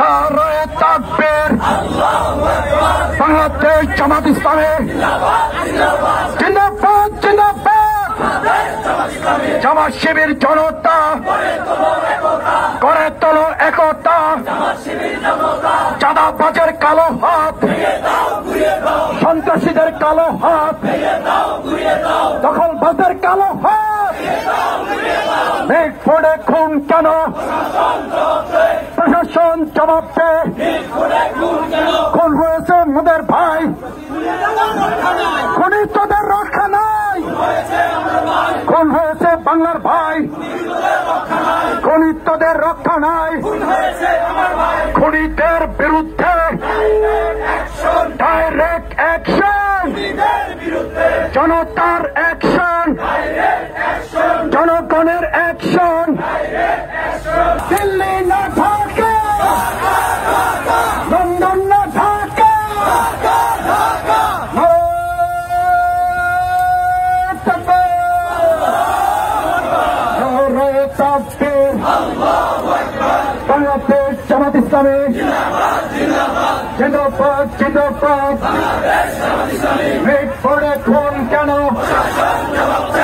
নারায়ে তাকবীর, বাংলাদেশ জামাত ইসলামী জিন্দাবাদ জিন্দাবাদ। জামাত শিবির জনতা করে তোলো একতা, চাঁদাবাজের কালো হাত, সন্ত্রাসীদের কালো হাত, দখলবাজের কালো হাত। মিটফোর্ডে খুন কেন? প্রশাসন জবাব দে। খুন হয়েছে মোদের ভাই, খুনি তোদের রক্ষা নাই। খুন হয়েছে বাংলার ভাই, খুনি তোদের রক্ষা নাই। খুনিদের বিরুদ্ধে ডাইরেক্ট অ্যাকশন, জনতার অ্যাকশন, জনগণের অ্যাকশন। দিল্লি না ঢাকা, লন্ডন না ঢাকা, নারায়ে তাকবীর, বাংলাদেশ জামাত ইসলামী জিন্দাবাদ জিন্দাবাদ। মিটফোর্ডে খুন কেন?